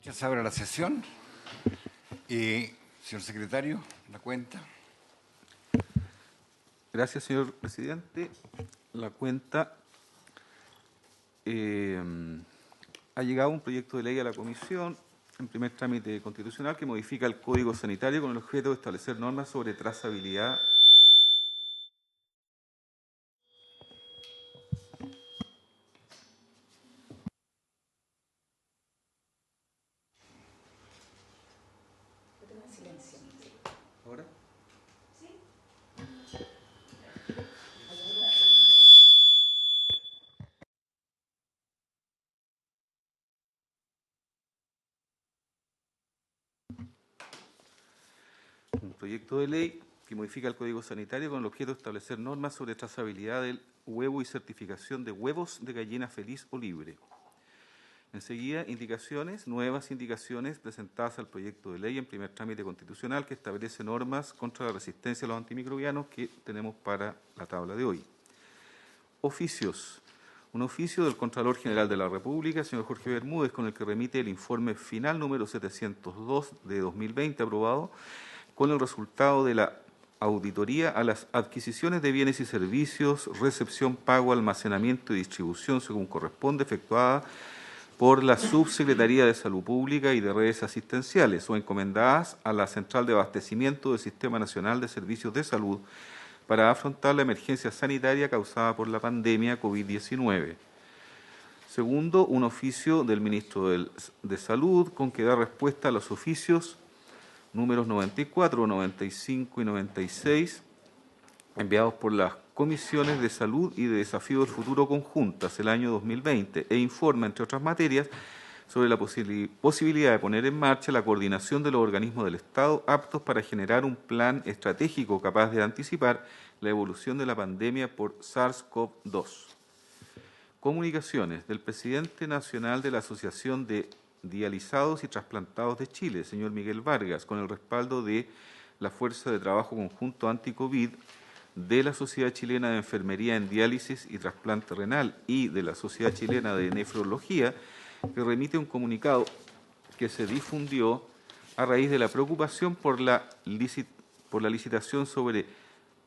Ya se abre la sesión. Señor secretario, la cuenta. Gracias, señor presidente. La cuenta ha llegado un proyecto de ley a la comisión en primer trámite constitucional que modifica el Código Sanitario con el objeto de establecer normas sobre trazabilidad. ¿Ahora? Un proyecto de ley que modifica el Código Sanitario con el objeto de establecer normas sobre trazabilidad del huevo y certificación de huevos de gallina feliz o libre. Enseguida, nuevas indicaciones presentadas al proyecto de ley en primer trámite constitucional que establece normas contra la resistencia a los antimicrobianos que tenemos para la tabla de hoy. Oficios. Un oficio del Contralor General de la República, señor Jorge Bermúdez, con el que remite el informe final número 702 de 2020 aprobado, con el resultado de la auditoría a las adquisiciones de bienes y servicios, recepción, pago, almacenamiento y distribución según corresponde, efectuada por la Subsecretaría de Salud Pública y de Redes Asistenciales o encomendadas a la Central de Abastecimiento del Sistema Nacional de Servicios de Salud para afrontar la emergencia sanitaria causada por la pandemia COVID-19. Segundo, un oficio del Ministro de Salud con que da respuesta a los oficios números 94, 95 y 96, enviados por las Comisiones de Salud y de Desafío del Futuro conjuntas el año 2020 e informa, entre otras materias, sobre la posibilidad de poner en marcha la coordinación de los organismos del Estado aptos para generar un plan estratégico capaz de anticipar la evolución de la pandemia por SARS-CoV-2. Comunicaciones del presidente nacional de la Asociación de Dializados y Trasplantados de Chile, señor Miguel Vargas, con el respaldo de la Fuerza de Trabajo Conjunto Anti-COVID, de la Sociedad Chilena de Enfermería en Diálisis y Trasplante Renal y de la Sociedad Chilena de Nefrología, que remite un comunicado que se difundió a raíz de la preocupación por la licitación sobre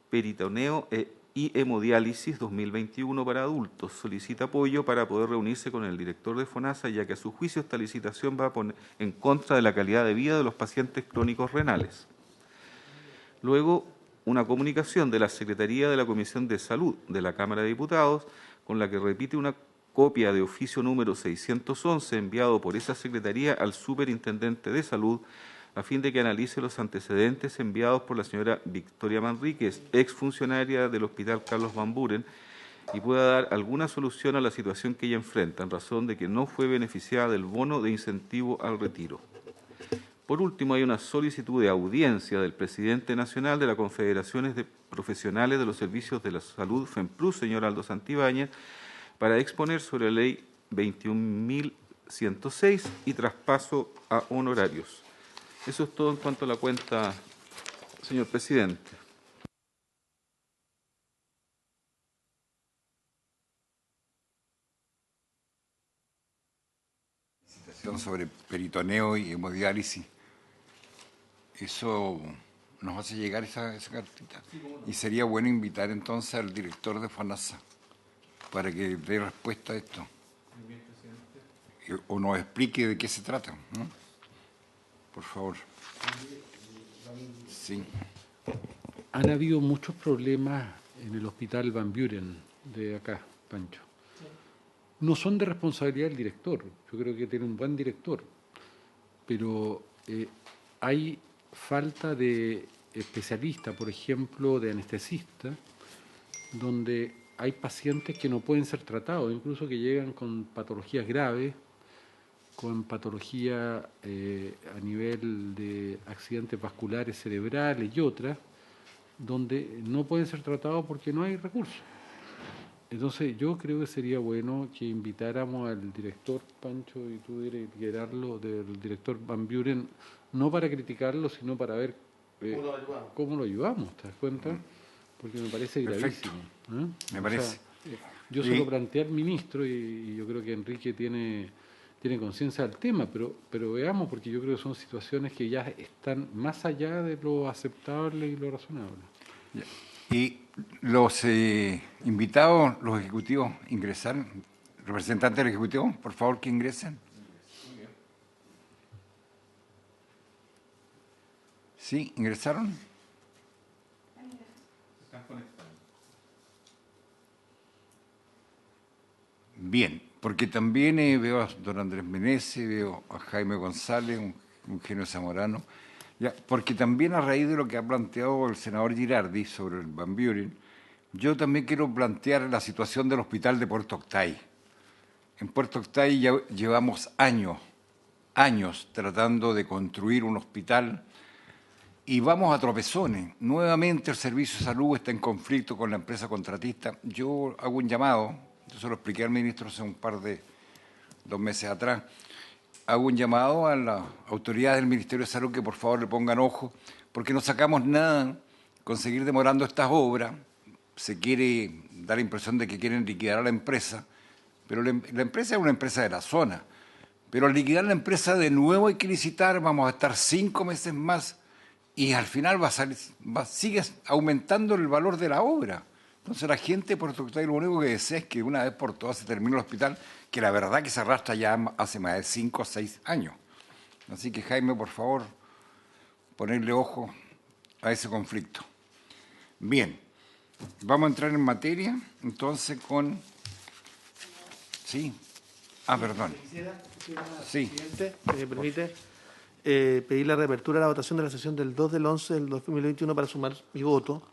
peritoneo y hemodiálisis 2021 para adultos. Solicita apoyo para poder reunirse con el director de FONASA, ya que a su juicio esta licitación va en contra de la calidad de vida de los pacientes crónicos renales. Luego, una comunicación de la Secretaría de la Comisión de Salud de la Cámara de Diputados, con la que repite una copia de oficio número 611 enviado por esa Secretaría al Superintendente de Salud, a fin de que analice los antecedentes enviados por la señora Victoria Manríquez, exfuncionaria del Hospital Carlos Van Buren, y pueda dar alguna solución a la situación que ella enfrenta, en razón de que no fue beneficiada del bono de incentivo al retiro. Por último, hay una solicitud de audiencia del presidente nacional de la Confederaciones de Profesionales de los Servicios de la Salud, FEMPRUS, señor Aldo Santibáñez, para exponer sobre la ley 21.106 y traspaso a honorarios. Eso es todo en cuanto a la cuenta, señor presidente. Licitación sobre peritoneo y hemodiálisis. Eso nos hace llegar esa cartita. Y sería bueno invitar entonces al director de FONASA para que dé respuesta a esto. O nos explique de qué se trata, ¿no? Por favor. Sí. Han habido muchos problemas en el Hospital Van Buren de acá, Pancho. No son de responsabilidad del director, yo creo que tiene un buen director, pero hay falta de especialistas, por ejemplo, de anestesistas, donde hay pacientes que no pueden ser tratados, incluso que llegan con patologías graves, con patología a nivel de accidentes vasculares cerebrales y otras, donde no pueden ser tratados porque no hay recursos. Entonces yo creo que sería bueno que invitáramos al director, Pancho, y tú liderarlo, del director Van Buren, no para criticarlo, sino para ver cómo lo ayudamos, ¿te das cuenta? Porque me parece gravísimo. Me parece. O sea, yo se lo planteé al ministro y yo creo que Enrique tiene tiene conciencia del tema, pero veamos, porque yo creo que son situaciones que ya están más allá de lo aceptable y lo razonable. Y los invitados, los ejecutivos, ingresaron. Representantes del Ejecutivo, por favor, que ingresen. ¿Sí? ¿Ingresaron? Están conectados. Bien, porque también veo a don Andrés Meneses, veo a Jaime González, un Eugenio Zamorano, ya, porque también a raíz de lo que ha planteado el senador Girardi sobre el Van Buren, yo también quiero plantear la situación del hospital de Puerto Octay. En Puerto Octay ya llevamos años tratando de construir un hospital y vamos a tropezones. Nuevamente el Servicio de Salud está en conflicto con la empresa contratista. Yo hago un llamado, yo se lo expliqué al ministro hace 2 meses atrás, hago un llamado a las autoridades del Ministerio de Salud que por favor le pongan ojo, porque no sacamos nada con seguir demorando estas obras. Se quiere dar la impresión de que quieren liquidar a la empresa, pero la empresa es una empresa de la zona. Pero al liquidar la empresa de nuevo hay que licitar, vamos a estar 5 meses más y al final sigue aumentando el valor de la obra. Entonces la gente de Puerto Octay lo único que desea es que una vez por todas se termine el hospital, que la verdad que se arrastra ya hace más de 5 o 6 años. Así que Jaime, por favor, ponerle ojo a ese conflicto. Bien, vamos a entrar en materia entonces con... Sí. Perdón. Sí. Presidente, si me permite, pedir la reapertura de la votación de la sesión del 2 del 11 del 2021 para sumar mi voto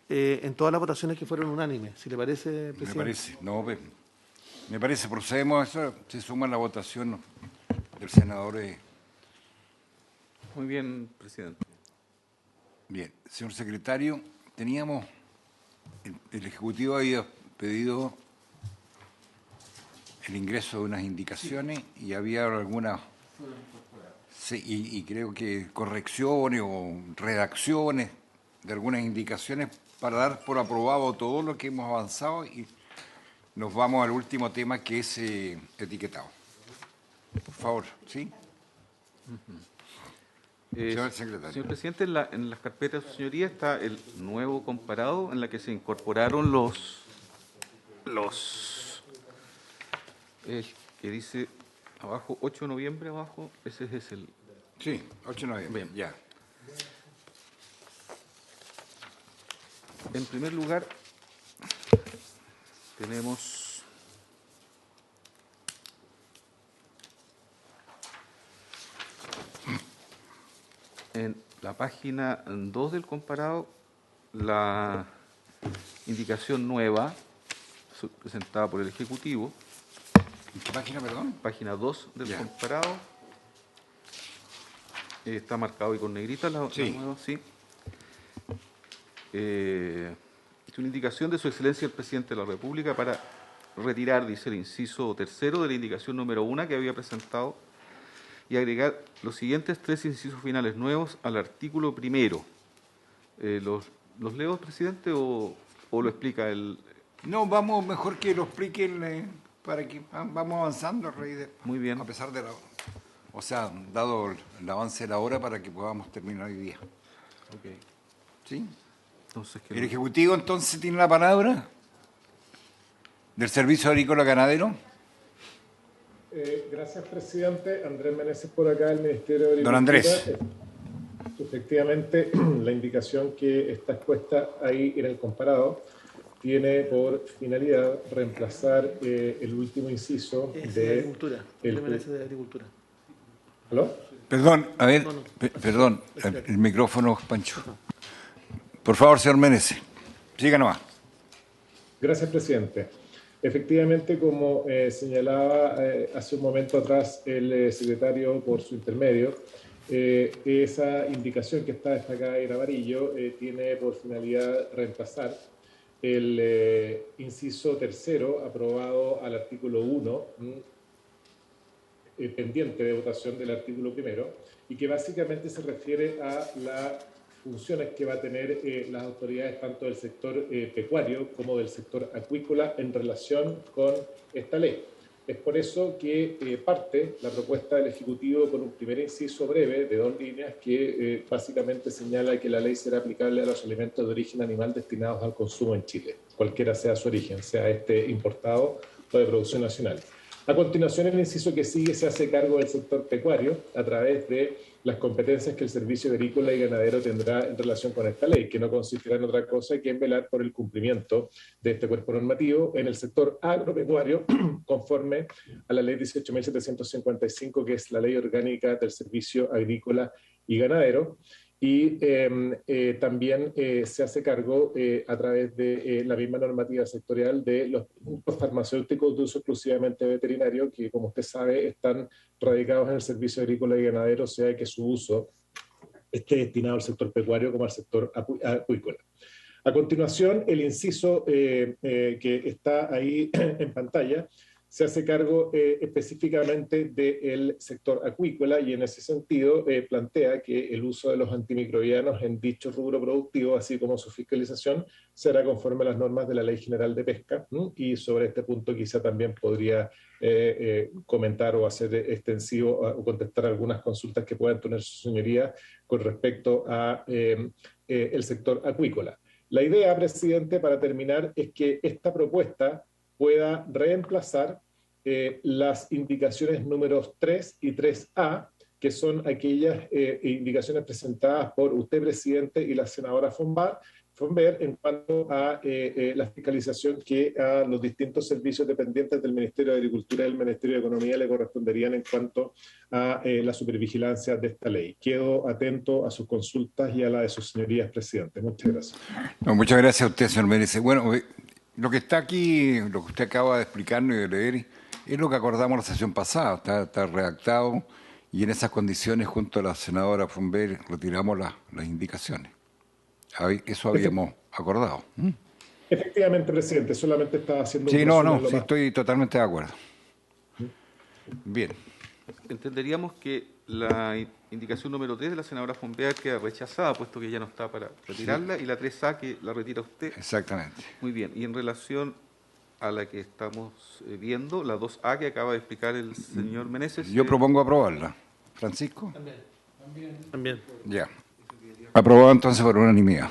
en todas las votaciones que fueron unánimes. Si le parece, presidente. Me parece, me parece, procedemos a eso, se suma la votación del senador. Muy bien, presidente. Bien, señor secretario, teníamos, el Ejecutivo había pedido el ingreso de unas indicaciones y había algunas, sí, y creo que correcciones o redacciones de algunas indicaciones para dar por aprobado todo lo que hemos avanzado y nos vamos al último tema que es etiquetado. Por favor, ¿sí? Señor secretario. Señor presidente, en las carpetas de su señoría está el nuevo comparado en la que se incorporaron los que dice abajo 8 de noviembre, abajo, ese es el... Sí, 8 de noviembre, Bien. ya. En primer lugar, tenemos en la página 2 del comparado la indicación nueva presentada por el Ejecutivo. ¿En qué página, perdón? Página 2 del Ya. comparado. Está marcado ahí con negrita la nueva, sí. Es una indicación de Su Excelencia el Presidente de la República para retirar, dice el inciso tercero de la indicación número 1 que había presentado y agregar los siguientes 3 incisos finales nuevos al artículo primero. ¿Los leo, presidente, o lo explica el...? No, vamos, mejor que lo expliquen para que vamos avanzando a raíz de... Muy bien. A pesar de la... O sea, dado el avance de la hora para que podamos terminar hoy día. Ok. ¿Sí? Entonces, El Ejecutivo entonces tiene la palabra del Servicio Agrícola Ganadero. Gracias, presidente. Andrés Meneses por acá, del Ministerio de Agricultura. Don Andrés. Efectivamente, la indicación que está expuesta ahí en el comparado tiene por finalidad reemplazar el último inciso De Agricultura. Andrés Meneses de Agricultura. ¿Aló? Perdón, a ver, No. perdón, el micrófono, Pancho. Por favor, señor Meneses, siga nomás. Gracias, presidente. Efectivamente, como señalaba hace un momento atrás el secretario por su intermedio, esa indicación que está destacada en amarillo tiene por finalidad reemplazar el inciso tercero aprobado al artículo 1, pendiente de votación del artículo primero, y que básicamente se refiere a las funciones que va a tener las autoridades tanto del sector pecuario como del sector acuícola en relación con esta ley. Es por eso que parte la propuesta del Ejecutivo con un primer inciso breve de 2 líneas que básicamente señala que la ley será aplicable a los alimentos de origen animal destinados al consumo en Chile, cualquiera sea su origen, sea importado o de producción nacional. A continuación, el inciso que sigue se hace cargo del sector pecuario a través de las competencias que el Servicio Agrícola y Ganadero tendrá en relación con esta ley, que no consistirá en otra cosa que en velar por el cumplimiento de este cuerpo normativo en el sector agropecuario, conforme a la ley 18.755, que es la ley orgánica del Servicio Agrícola y Ganadero. Y también se hace cargo a través de la misma normativa sectorial de los productos farmacéuticos de uso exclusivamente veterinario, que como usted sabe están radicados en el Servicio Agrícola y Ganadero, o sea que su uso esté destinado al sector pecuario como al sector acuícola. A continuación, el inciso que está ahí en pantalla se hace cargo específicamente del sector acuícola y en ese sentido plantea que el uso de los antimicrobianos en dicho rubro productivo, así como su fiscalización, será conforme a las normas de la Ley General de Pesca. Y sobre este punto quizá también podría comentar o hacer extensivo o contestar algunas consultas que puedan tener su señoría con respecto a el sector acuícola. La idea, presidente, para terminar, es que esta propuesta pueda reemplazar las indicaciones números 3 y 3A, que son aquellas indicaciones presentadas por usted, presidente, y la senadora Fonber en cuanto a la fiscalización que a los distintos servicios dependientes del Ministerio de Agricultura y del Ministerio de Economía le corresponderían en cuanto a la supervigilancia de esta ley. Quedo atento a sus consultas y a la de sus señorías, presidente. Muchas gracias. No, muchas gracias a usted, señor Meneses. Bueno, lo que está aquí, lo que usted acaba de explicarnos y de leer, es lo que acordamos la sesión pasada, está redactado y en esas condiciones junto a la senadora Fonber retiramos las indicaciones. Eso habíamos acordado. Efectivamente, presidente, solamente estaba haciendo sí, un sí, estoy totalmente de acuerdo. Bien. Entenderíamos que la indicación número 3 de la senadora Fonber queda rechazada, puesto que ya no está para retirarla, sí. Y la 3A que la retira usted. Exactamente. Muy bien. Y en relación a la que estamos viendo, la 2A que acaba de explicar el señor Meneses. Yo propongo aprobarla. ¿Francisco? También. Ya. Aprobado entonces por unanimidad.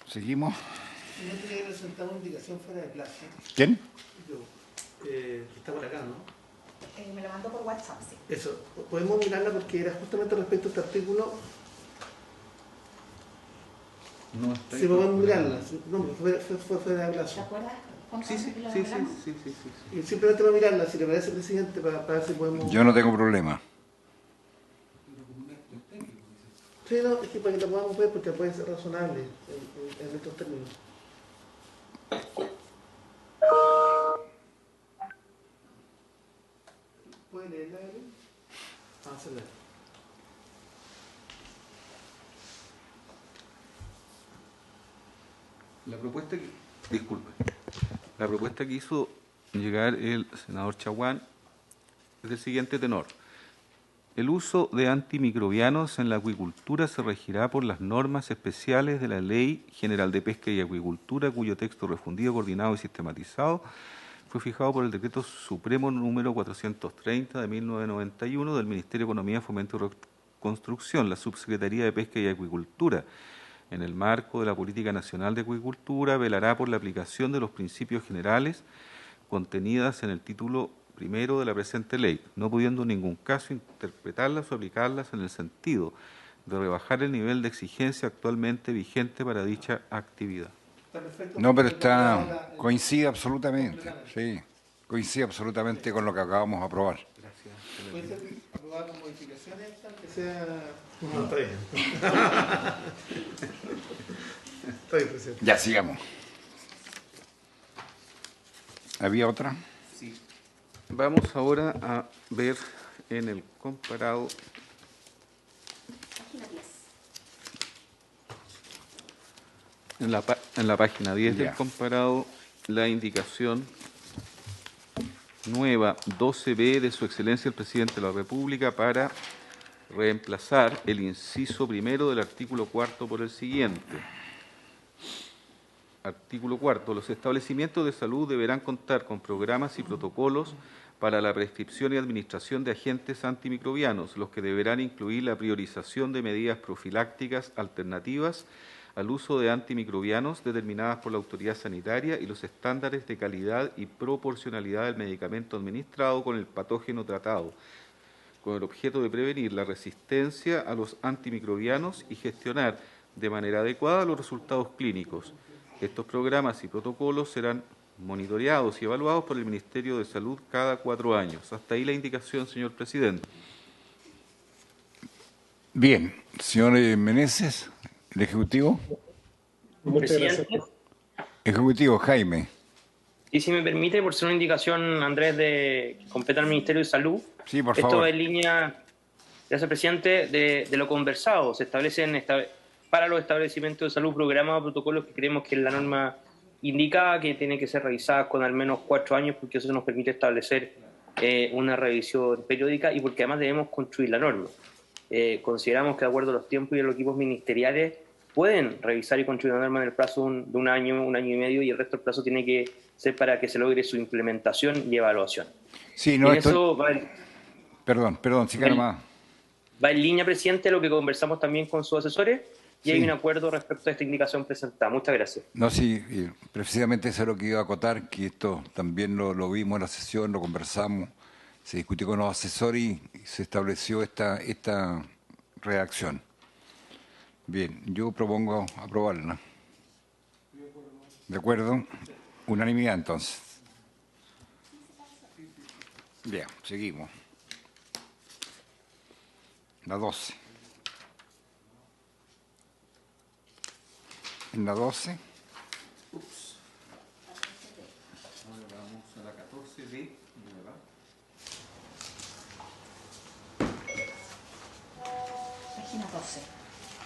¿Seguimos? No tenía que presentar una indicación fuera de plazo. ¿Quién? Está por acá, ¿no? Me lo mandó por WhatsApp, sí. Eso, podemos mirarla porque era justamente respecto a este artículo. No está Sí, podemos mirarla. No, fue fuera de plazo. ¿Te acuerdas? Sí. Y simplemente para mirarla, si le parece, presidente, para ver si podemos... Yo no tengo problema. Sí, no, es que para que la podamos ver porque puede ser razonable en estos términos. ¿Puede leerla, Evelyn? Vamos a leer. La propuesta que hizo llegar el senador Chaguán es del siguiente tenor. El uso de antimicrobianos en la acuicultura se regirá por las normas especiales de la Ley General de Pesca y Acuicultura, cuyo texto refundido, coordinado y sistematizado fue fijado por el Decreto Supremo número 430 de 1991 del Ministerio de Economía, Fomento y Reconstrucción. La Subsecretaría de Pesca y Acuicultura, en el marco de la Política Nacional de Acuicultura, velará por la aplicación de los principios generales contenidas en el título primero de la presente ley, no pudiendo en ningún caso interpretarlas o aplicarlas en el sentido de rebajar el nivel de exigencia actualmente vigente para dicha actividad. No, pero coincide absolutamente, sí, coincide absolutamente con lo que acabamos de aprobar. Gracias. ¿Puede ser aprobada con modificaciones, que sea...? No, está bien. Está bien, presidente. Ya, sigamos. ¿Había otra? Sí. Vamos ahora a ver en el comparado. Página 10. En la página 10 Ya. del comparado, la indicación nueva 12B de Su Excelencia el Presidente de la República para reemplazar el inciso primero del artículo 4 por el siguiente. Artículo 4. Los establecimientos de salud deberán contar con programas y protocolos para la prescripción y administración de agentes antimicrobianos, los que deberán incluir la priorización de medidas profilácticas alternativas al uso de antimicrobianos determinadas por la autoridad sanitaria y los estándares de calidad y proporcionalidad del medicamento administrado con el patógeno tratado, con el objeto de prevenir la resistencia a los antimicrobianos y gestionar de manera adecuada los resultados clínicos. Estos programas y protocolos serán monitoreados y evaluados por el Ministerio de Salud cada 4 años. Hasta ahí la indicación, señor presidente. Bien, señor Meneses, el Ejecutivo. Muchas gracias. Ejecutivo, Jaime. Y si me permite, por ser una indicación, Andrés, de completar el Ministerio de Salud. Sí, por Esto favor. va en línea, gracias, presidente, de lo conversado. Se establecen para los establecimientos de salud programas o protocolos que creemos que la norma indica que tienen que ser revisadas con al menos 4 años, porque eso nos permite establecer una revisión periódica y porque además debemos construir la norma. Consideramos que de acuerdo a los tiempos y a los equipos ministeriales pueden revisar y construir una norma en el plazo de un año y medio, y el resto del plazo tiene que ser para que se logre su implementación y evaluación. Sí, Y no, en eso Perdón, siga nomás. va en línea, presidente, lo que conversamos también con sus asesores, y Sí. hay un acuerdo respecto a esta indicación presentada. Muchas gracias. No, sí, precisamente eso es lo que iba a acotar, que esto también lo vimos en la sesión, lo conversamos, se discutió con los asesores y se estableció esta redacción. Bien, yo propongo aprobarla. ¿De acuerdo? Unanimidad, entonces. Bien, seguimos. La 12. En la 12. Ahora vamos a la 14D. Página 12.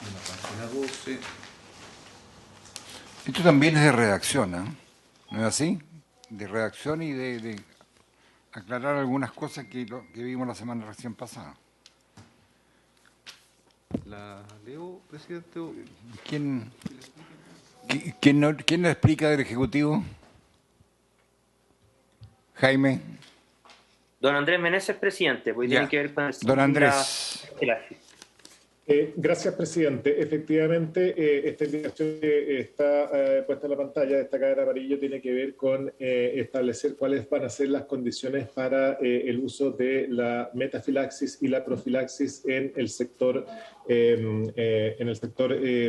En la página 12. Esto también es de redacción, ¿eh? ¿No es así? De redacción y de aclarar algunas cosas que vimos la semana recién pasada. ¿La leo, presidente? ¿Quién lo explica del Ejecutivo? Jaime. Don Andrés Meneses, presidente, porque Ya. tiene que ver con el... Don Andrés. Gracias, presidente. Efectivamente, esta indicación que está puesta en la pantalla, destacada en amarillo, tiene que ver con establecer cuáles van a ser las condiciones para el uso de la metafilaxis y la profilaxis en el sector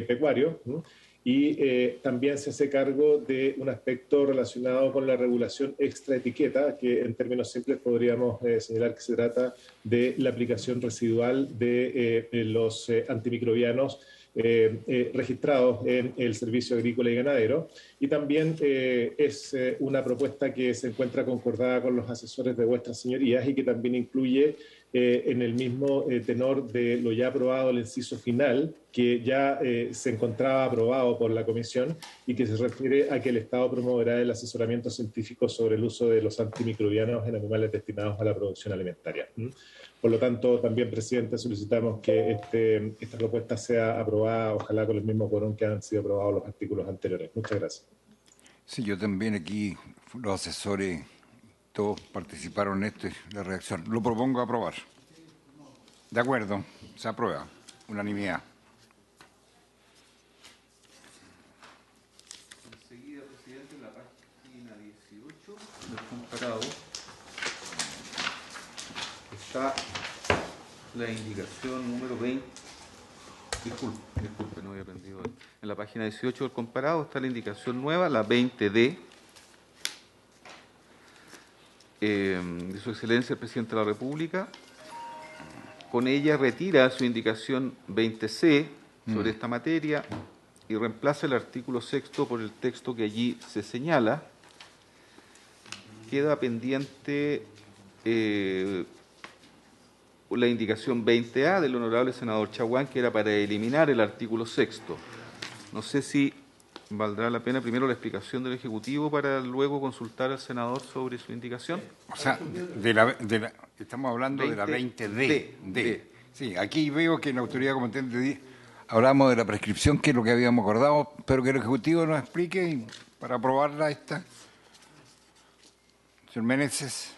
pecuario, ¿no? Y también se hace cargo de un aspecto relacionado con la regulación extraetiqueta, que en términos simples podríamos señalar que se trata de la aplicación residual de los antimicrobianos registrados en el Servicio Agrícola y Ganadero. Y también es una propuesta que se encuentra concordada con los asesores de vuestras señorías y que también incluye en el mismo tenor de lo ya aprobado, el inciso final, que ya se encontraba aprobado por la Comisión y que se refiere a que el Estado promoverá el asesoramiento científico sobre el uso de los antimicrobianos en animales destinados a la producción alimentaria. Por lo tanto, también, presidente, solicitamos que esta propuesta sea aprobada, ojalá con el mismo quórum que han sido aprobados los artículos anteriores. Muchas gracias. Sí, yo también aquí, los asesores, todos participaron en la redacción. Lo propongo aprobar. De acuerdo, se aprueba. Unanimidad. Enseguida, presidente, en la página 18 del comparado está la indicación número 20. Disculpe, no había aprendido. En la página 18 del comparado está la indicación nueva, la 20D, de Su Excelencia el Presidente de la República. Con ella retira su indicación 20C sobre esta materia y reemplaza el artículo 6º por el texto que allí se señala. Queda pendiente la indicación 20A del honorable senador Chaguán, que era para eliminar el artículo 6º. No sé si valdrá la pena primero la explicación del Ejecutivo para luego consultar al senador sobre su indicación. O sea, estamos hablando de la 20D. D. Sí, aquí veo que la autoridad competente hablamos de la prescripción, que es lo que habíamos acordado, pero que el Ejecutivo nos explique y para aprobarla esta. Señor Meneses.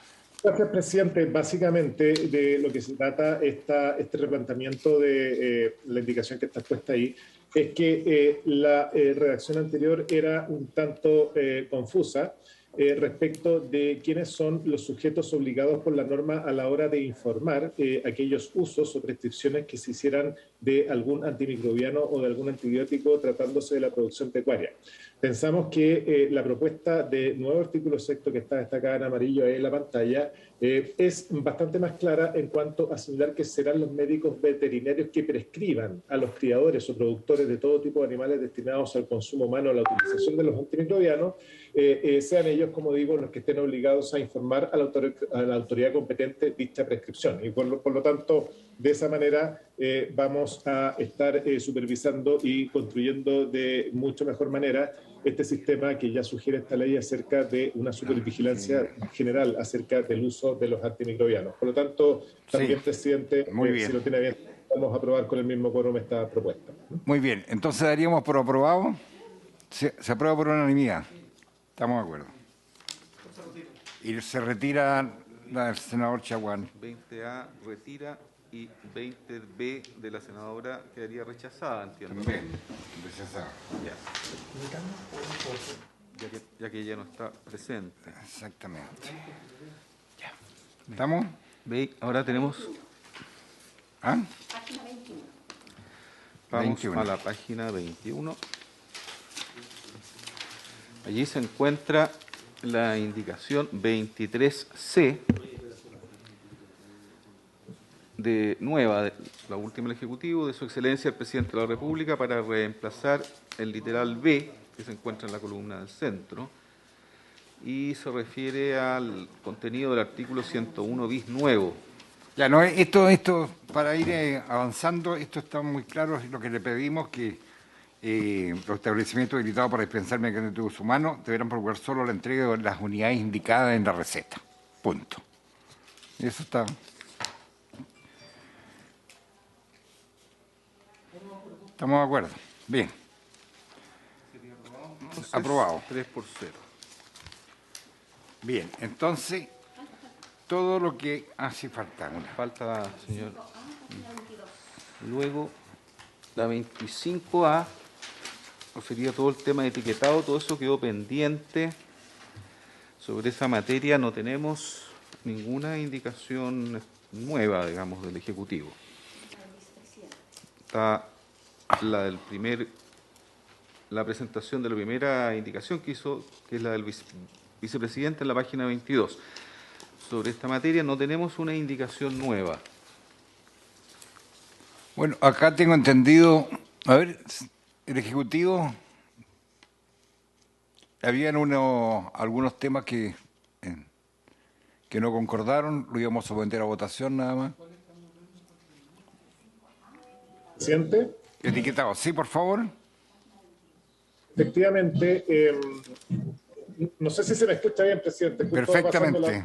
Gracias, presidente. Básicamente, de lo que se trata este replanteamiento de la indicación que está puesta ahí, es que la redacción anterior era un tanto confusa respecto de quiénes son los sujetos obligados por la norma a la hora de informar aquellos usos o prescripciones que se hicieran de algún antimicrobiano o de algún antibiótico tratándose de la producción pecuaria. Pensamos que la propuesta de nuevo artículo sexto, que está destacada en amarillo ahí en la pantalla, es bastante más clara en cuanto a señalar que serán los médicos veterinarios que prescriban a los criadores o productores de todo tipo de animales destinados al consumo humano o la utilización de los antimicrobianos, sean ellos, como digo, los que estén obligados a informar a la autoridad competente dicha prescripción. Y por lo tanto, de esa manera vamos a estar supervisando y construyendo de mucho mejor manera este sistema que ya sugiere esta ley acerca de una supervigilancia general acerca del uso de los antimicrobianos. Por lo tanto, también, presidente, si lo tiene bien, vamos a aprobar con el mismo quórum esta propuesta. Muy bien, entonces daríamos por aprobado. Se aprueba por unanimidad. Estamos de acuerdo. Y se retira la del senador Chaguán. 20A retira y 20B de la senadora quedaría rechazada, entiendo. También, rechazada. Ya que ella no está presente. Exactamente. Ya. ¿Estamos? Ahora tenemos... ¿Ah? Página 21. Vamos 21. a la página 21. Allí se encuentra la indicación 23C de la última del Ejecutivo, de Su Excelencia el Presidente de la República, para reemplazar el literal B, que se encuentra en la columna del centro, y se refiere al contenido del artículo 101 bis nuevo. Ya, no, esto para ir avanzando, esto está muy claro, lo que le pedimos, que los establecimientos habilitados para dispensar medicamentos humanos deberán procurar solo la entrega de las unidades indicadas en la receta. Punto. Eso está. ¿Estamos de acuerdo? Bien. Entonces, Aprobado. 3 por 0. Bien, entonces, todo lo que hace falta. Falta, señor. Luego, la 25A, sería todo el tema de etiquetado, todo eso quedó pendiente. Sobre esa materia no tenemos ninguna indicación nueva, digamos, del Ejecutivo. Está la presentación de la primera indicación que hizo, que es la del vicepresidente en la página 22. Sobre esta materia no tenemos una indicación nueva. Bueno, acá tengo entendido, a ver, el Ejecutivo, habían algunos temas que no concordaron, lo íbamos a someter a votación nada más. Presidente. Etiquetado, sí, por favor. Efectivamente, no sé si se me escucha bien, presidente. Perfectamente.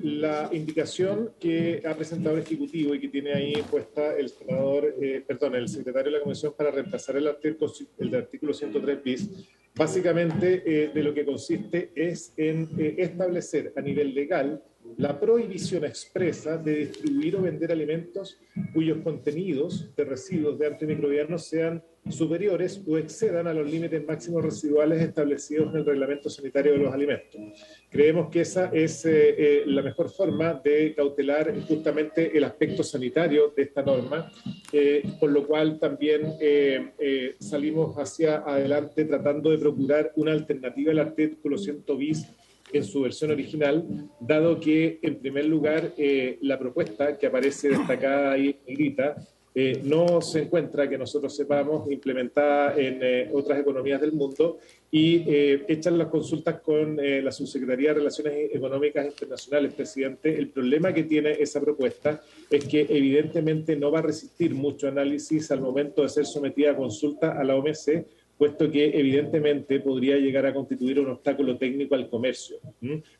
La indicación que ha presentado el Ejecutivo y que tiene ahí puesta el el secretario de la Comisión para reemplazar el artículo 103 bis, básicamente de lo que consiste es en establecer a nivel legal la prohibición expresa de distribuir o vender alimentos cuyos contenidos de residuos de antimicrobianos sean superiores o excedan a los límites máximos residuales establecidos en el Reglamento Sanitario de los Alimentos. Creemos que esa es la mejor forma de cautelar justamente el aspecto sanitario de esta norma, por lo cual también salimos hacia adelante tratando de procurar una alternativa al artículo 100 bis en su versión original, dado que, en primer lugar, la propuesta que aparece destacada ahí en negrita no se encuentra, que nosotros sepamos, implementada en otras economías del mundo y echan las consultas con la Subsecretaría de Relaciones Económicas Internacionales, presidente. El problema que tiene esa propuesta es que evidentemente no va a resistir mucho análisis al momento de ser sometida a consulta a la OMC, puesto que evidentemente podría llegar a constituir un obstáculo técnico al comercio.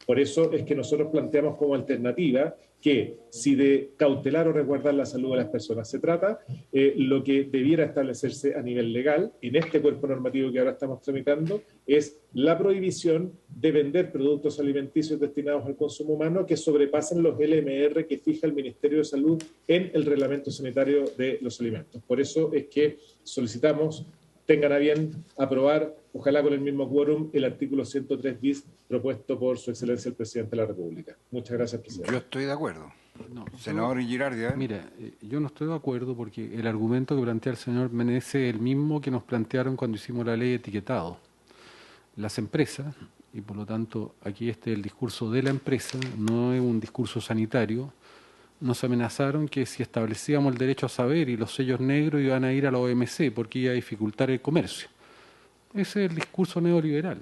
Por eso es que nosotros planteamos como alternativa que si de cautelar o resguardar la salud de las personas se trata, lo que debiera establecerse a nivel legal, en este cuerpo normativo que ahora estamos tramitando, es la prohibición de vender productos alimenticios destinados al consumo humano que sobrepasen los LMR que fija el Ministerio de Salud en el Reglamento Sanitario de los Alimentos. Por eso es que solicitamos tengan a bien aprobar, ojalá con el mismo quórum, el artículo 103 bis propuesto por su excelencia el presidente de la República. Muchas gracias, presidente. Yo estoy de acuerdo. No, Senador Girardi. Mira, yo no estoy de acuerdo porque el argumento que plantea el señor Meneses es el mismo que nos plantearon cuando hicimos la ley de etiquetado. Las empresas, y por lo tanto aquí el discurso de la empresa, no es un discurso sanitario, nos amenazaron que si establecíamos el derecho a saber y los sellos negros iban a ir a la OMC porque iba a dificultar el comercio. Ese es el discurso neoliberal,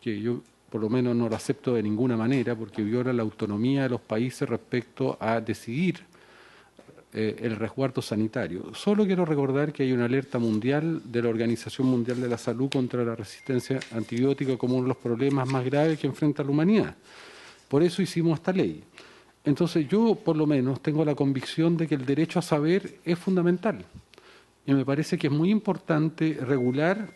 que yo por lo menos no lo acepto de ninguna manera porque viola la autonomía de los países respecto a decidir el resguardo sanitario. Solo quiero recordar que hay una alerta mundial de la Organización Mundial de la Salud contra la resistencia antibiótica como uno de los problemas más graves que enfrenta la humanidad. Por eso hicimos esta ley. Entonces yo, por lo menos, tengo la convicción de que el derecho a saber es fundamental. Y me parece que es muy importante regular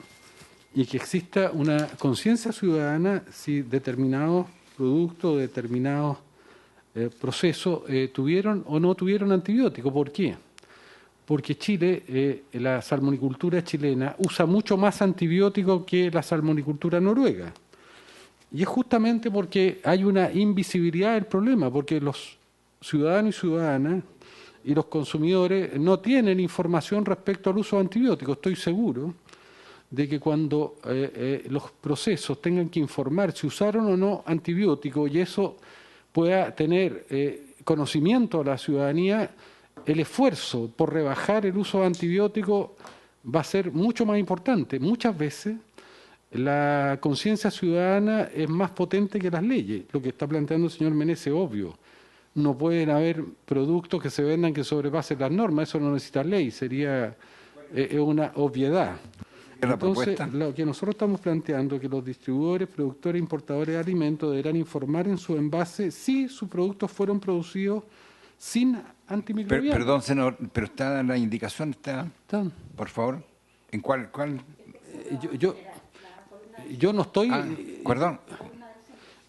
y que exista una conciencia ciudadana si determinados productos, determinados procesos tuvieron o no tuvieron antibióticos. ¿Por qué? Porque Chile, la salmonicultura chilena, usa mucho más antibióticos que la salmonicultura noruega. Y es justamente porque hay una invisibilidad del problema, porque los ciudadanos y ciudadanas y los consumidores no tienen información respecto al uso de antibióticos. Estoy seguro de que cuando los procesos tengan que informar si usaron o no antibióticos y eso pueda tener conocimiento a la ciudadanía, el esfuerzo por rebajar el uso de antibióticos va a ser mucho más importante. Muchas veces la conciencia ciudadana es más potente que las leyes. Lo que está planteando el señor Meneses es obvio. No pueden haber productos que se vendan que sobrepasen las normas, eso no necesita ley, sería una obviedad. Entonces, lo que nosotros estamos planteando es que los distribuidores, productores, importadores de alimentos deberán informar en su envase si sus productos fueron producidos sin antimicrobianos. Perdón, senador, pero está la indicación, por favor. ¿En cuál? Yo no estoy... perdón.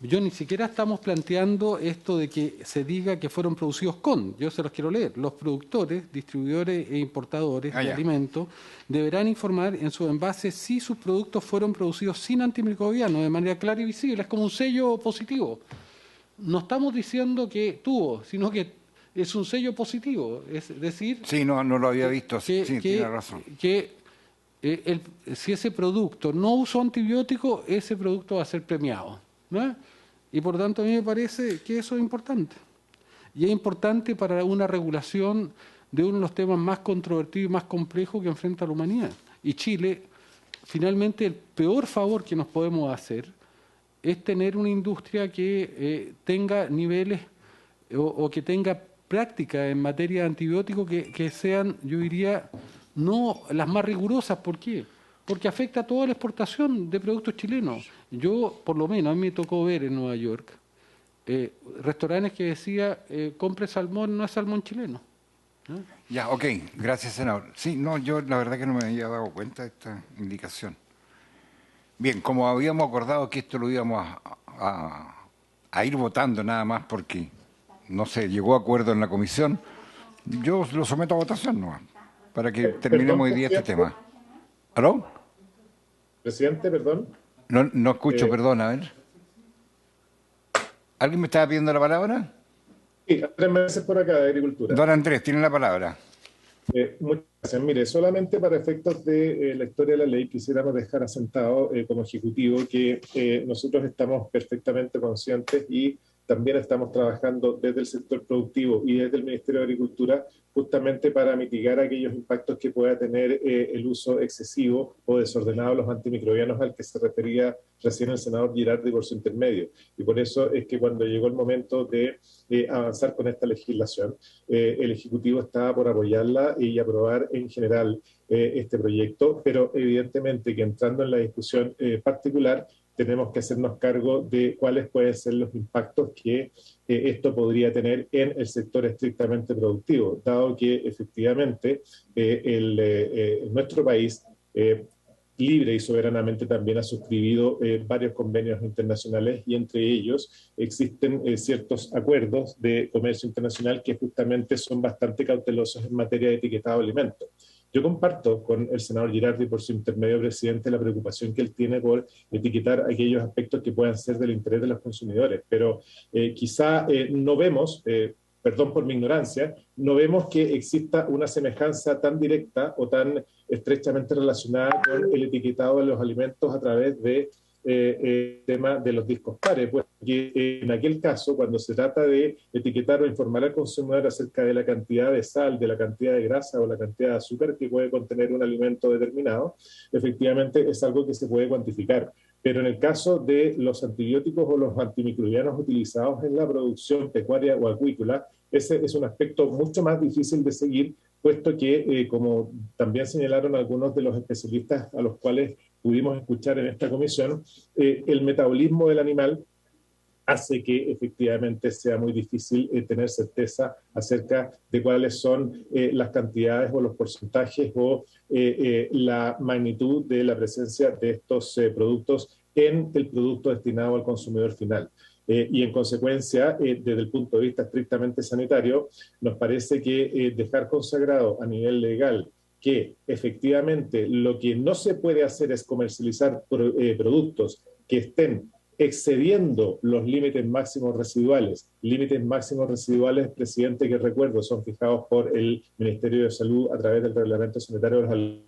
Yo ni siquiera estamos planteando esto de que se diga que fueron producidos con, yo se los quiero leer, los productores, distribuidores e importadores de alimentos deberán informar en su envase si sus productos fueron producidos sin antimicrobianos de manera clara y visible, es como un sello positivo. No estamos diciendo que tuvo, sino que es un sello positivo, es decir... Sí, no lo había visto, sí, tiene razón. Si ese producto no usó antibiótico, ese producto va a ser premiado, ¿no? Y por lo tanto a mí me parece que eso es importante. Y es importante para una regulación de uno de los temas más controvertidos y más complejos que enfrenta la humanidad. Y Chile, finalmente, el peor favor que nos podemos hacer es tener una industria que tenga niveles o que tenga prácticas en materia de antibióticos que sean, yo diría, no las más rigurosas. ¿Por qué? Porque afecta a toda la exportación de productos chilenos. Yo, por lo menos, a mí me tocó ver en Nueva York restaurantes que decía compre salmón, no es salmón chileno. ¿No? Ya, ok, gracias, senador. Sí, no, yo la verdad que no me había dado cuenta de esta indicación. Bien, como habíamos acordado que esto lo íbamos a ir votando nada más porque no se llegó a acuerdo en la comisión, yo lo someto a votación nomás, para que terminemos hoy día este tema. ¿Aló? Presidente, perdón. No escucho, perdón, a ver. ¿Alguien me estaba pidiendo la palabra? Sí, Andrés Meneses por acá, de Agricultura. Don Andrés, tiene la palabra. Muchas gracias. Mire, solamente para efectos de la historia de la ley quisiéramos dejar asentado como Ejecutivo que nosotros estamos perfectamente conscientes y también estamos trabajando desde el sector productivo y desde el Ministerio de Agricultura justamente para mitigar aquellos impactos que pueda tener el uso excesivo o desordenado de los antimicrobianos al que se refería recién el senador Girardi por su intermedio. Y por eso es que cuando llegó el momento de avanzar con esta legislación, el Ejecutivo estaba por apoyarla y aprobar en general este proyecto, pero evidentemente que entrando en la discusión particular, tenemos que hacernos cargo de cuáles pueden ser los impactos que esto podría tener en el sector estrictamente productivo, dado que efectivamente nuestro país libre y soberanamente también ha suscribido varios convenios internacionales y entre ellos existen ciertos acuerdos de comercio internacional que justamente son bastante cautelosos en materia de etiquetado de alimentos. Yo comparto con el senador Girardi, por su intermedio presidente, la preocupación que él tiene por etiquetar aquellos aspectos que puedan ser del interés de los consumidores, pero quizá no vemos, perdón por mi ignorancia, no vemos que exista una semejanza tan directa o tan estrechamente relacionada con el etiquetado de los alimentos a través de tema de los discos pares, pues que en aquel caso, cuando se trata de etiquetar o informar al consumidor acerca de la cantidad de sal, de la cantidad de grasa o la cantidad de azúcar que puede contener un alimento determinado, efectivamente es algo que se puede cuantificar. Pero en el caso de los antibióticos o los antimicrobianos utilizados en la producción pecuaria o acuícola, ese es un aspecto mucho más difícil de seguir, puesto que, como también señalaron algunos de los especialistas a los cuales pudimos escuchar en esta comisión, el metabolismo del animal hace que efectivamente sea muy difícil tener certeza acerca de cuáles son las cantidades o los porcentajes o la magnitud de la presencia de estos productos en el producto destinado al consumidor final. Y en consecuencia, desde el punto de vista estrictamente sanitario, nos parece que dejar consagrado a nivel legal que efectivamente lo que no se puede hacer es comercializar productos que estén excediendo los límites máximos residuales. Límites máximos residuales, presidente, que recuerdo, son fijados por el Ministerio de Salud a través del Reglamento Sanitario de los Alimentos.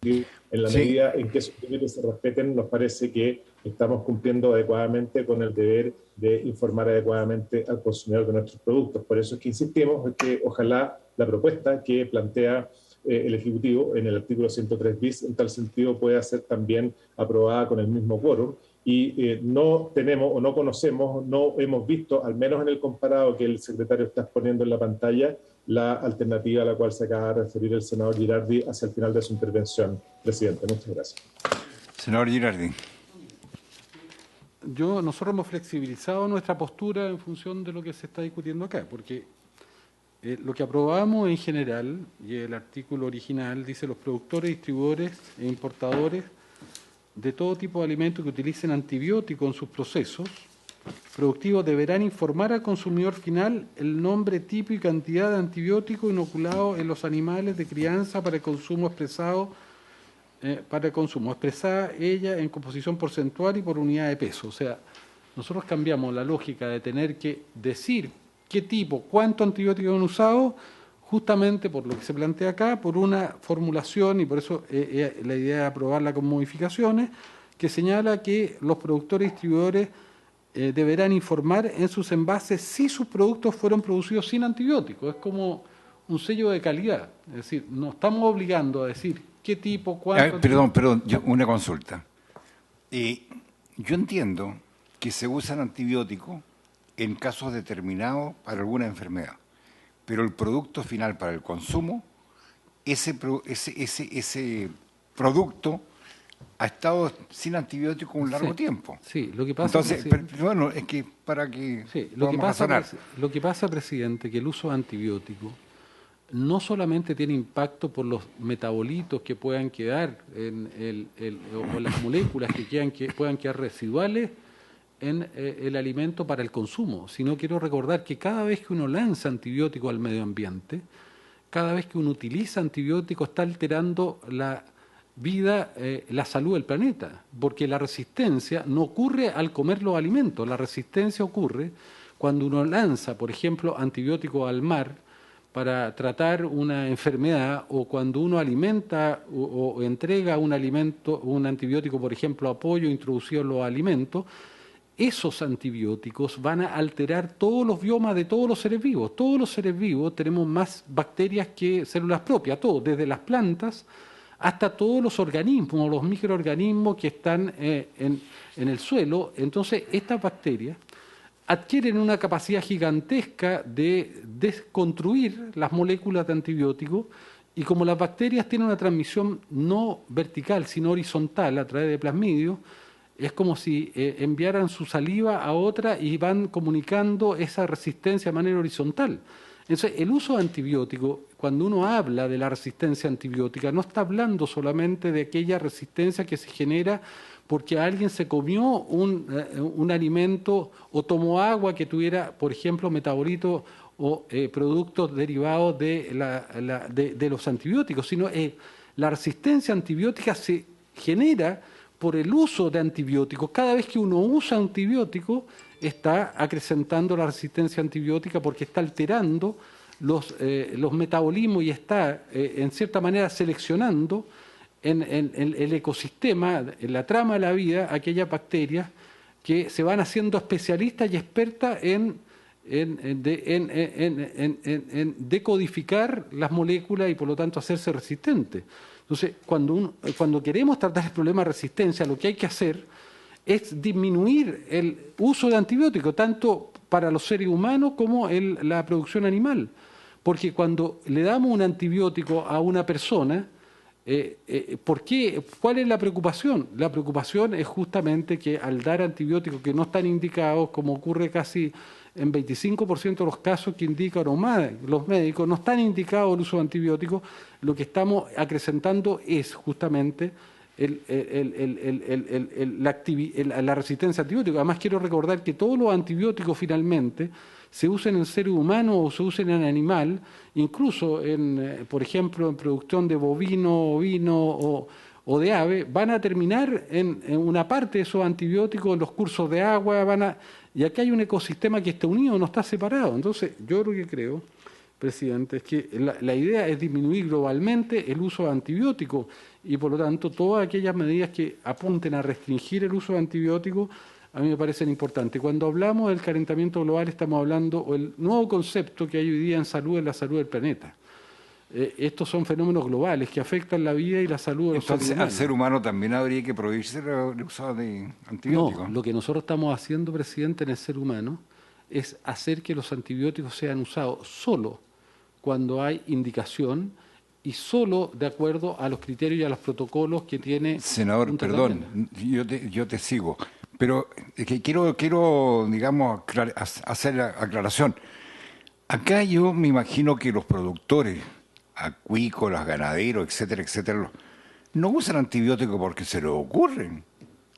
En la medida en que esos límites se respeten, nos parece que estamos cumpliendo adecuadamente con el deber de informar adecuadamente al consumidor de nuestros productos. Por eso es que insistimos en que ojalá la propuesta que plantea el Ejecutivo en el artículo 103 bis en tal sentido pueda ser también aprobada con el mismo quórum y no tenemos o no conocemos, no hemos visto, al menos en el comparado que el secretario está exponiendo en la pantalla, la alternativa a la cual se acaba de referir el senador Girardi hacia el final de su intervención. Presidente, muchas gracias. Senador Girardi. Nosotros hemos flexibilizado nuestra postura en función de lo que se está discutiendo acá, porque lo que aprobamos en general, y el artículo original dice los productores, distribuidores e importadores de todo tipo de alimentos que utilicen antibióticos en sus procesos productivos deberán informar al consumidor final el nombre, tipo y cantidad de antibióticos inoculados en los animales de crianza para el consumo expresada ella en composición porcentual y por unidad de peso. O sea, nosotros cambiamos la lógica de tener que decir qué tipo, cuánto antibiótico han usado, justamente por lo que se plantea acá, por una formulación, y por eso la idea de aprobarla con modificaciones, que señala que los productores y distribuidores deberán informar en sus envases si sus productos fueron producidos sin antibióticos. Es como un sello de calidad. Es decir, nos estamos obligando a decir qué tipo, cuánto... Perdón, una consulta. Yo entiendo que se usan antibióticos en casos determinados para alguna enfermedad, pero el producto final para el consumo, ese producto ha estado sin antibiótico un largo tiempo. Sí, lo que pasa... Entonces, bueno, es que para que lo que pasa, presidente, que el uso de antibióticos no solamente tiene impacto por los metabolitos que puedan quedar o las moléculas que puedan quedar residuales en el alimento para el consumo, sino quiero recordar que cada vez que uno lanza antibióticos al medio ambiente, cada vez que uno utiliza antibióticos está alterando la vida, la salud del planeta, porque la resistencia no ocurre al comer los alimentos, la resistencia ocurre cuando uno lanza, por ejemplo, antibióticos al mar para tratar una enfermedad, o cuando uno alimenta o entrega un alimento, un antibiótico, por ejemplo, a pollo introducido en los alimentos, esos antibióticos van a alterar todos los biomas de todos los seres vivos. Todos los seres vivos tenemos más bacterias que células propias, todos, desde las plantas hasta todos los organismos, los microorganismos que están en el suelo. Entonces, estas bacterias adquieren una capacidad gigantesca de desconstruir las moléculas de antibióticos, y como las bacterias tienen una transmisión no vertical, sino horizontal a través de plasmidios, es como si enviaran su saliva a otra y van comunicando esa resistencia de manera horizontal. Entonces, el uso de antibióticos, cuando uno habla de la resistencia antibiótica, no está hablando solamente de aquella resistencia que se genera porque alguien se comió un alimento o tomó agua que tuviera, por ejemplo, metabolitos o productos derivados de los antibióticos, sino la resistencia antibiótica se genera por el uso de antibióticos. Cada vez que uno usa antibióticos, está acrecentando la resistencia antibiótica porque está alterando los metabolismos y está, en cierta manera, seleccionando en el ecosistema, en la trama de la vida, aquellas bacterias que se van haciendo especialistas y expertas en decodificar las moléculas y, por lo tanto, hacerse resistentes. Entonces, cuando queremos tratar el problema de resistencia, lo que hay que hacer es disminuir el uso de antibióticos, tanto para los seres humanos como la producción animal. Porque cuando le damos un antibiótico a una persona, ¿por qué? ¿Cuál es la preocupación? La preocupación es justamente que al dar antibióticos que no están indicados, como ocurre casi en 25% de los casos que indican los médicos, no están indicados el uso de antibióticos, lo que estamos acrecentando es justamente la resistencia a antibióticos. Además, quiero recordar que todos los antibióticos finalmente se usen en ser humano o se usen en animal, incluso, por ejemplo, en producción de bovino, ovino o de ave, van a terminar en una parte de esos antibióticos en los cursos de agua, y aquí hay un ecosistema que está unido, no está separado. Entonces, yo lo que creo, presidente, es que la idea es disminuir globalmente el uso de antibióticos y, por lo tanto, todas aquellas medidas que apunten a restringir el uso de antibióticos a mí me parecen importantes. Cuando hablamos del calentamiento global, estamos hablando, o el nuevo concepto que hay hoy día en salud es la salud del planeta. Estos son fenómenos globales que afectan la vida y la salud de los seres humanos. Entonces, al ser humano también habría que prohibirse el uso de antibióticos. No, lo que nosotros estamos haciendo, presidente, en el ser humano es hacer que los antibióticos sean usados solo cuando hay indicación y solo de acuerdo a los criterios y a los protocolos que tiene. Senador, perdón, yo te sigo, pero es que quiero digamos, hacer la aclaración. Acá yo me imagino que los productores acuícolas, ganaderos, etcétera, etcétera, no usan antibióticos porque se les ocurren.